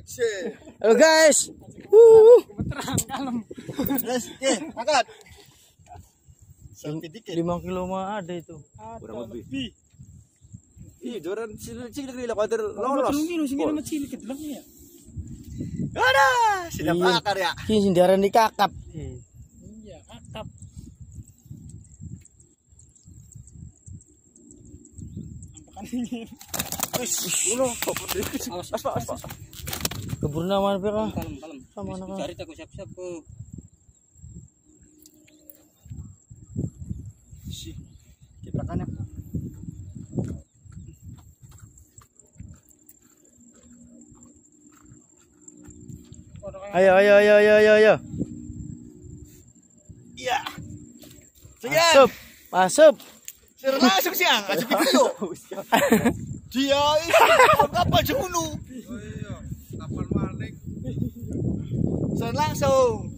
Halo guys. Terang kalem. Terus, angkat. 5 kilo mah ada itu. Kurang lebih. Ih, joran cilik nila kuatir lolos. Sing nama cilik kedelak ya. Ada, sudah bakar ya. Ini sindaran di kakap. Iya, akap. Ampakan ingin. Wis, awas, Pak. Keburu nama pira. Kalem. Sama anak. Cari aku siap-siap ke. Kiprakan ya. Ayo. Iya. Masuk. Suruh masuk siang, masuk video. Dia isi kapal sekunu. Kapal maling. Langsung.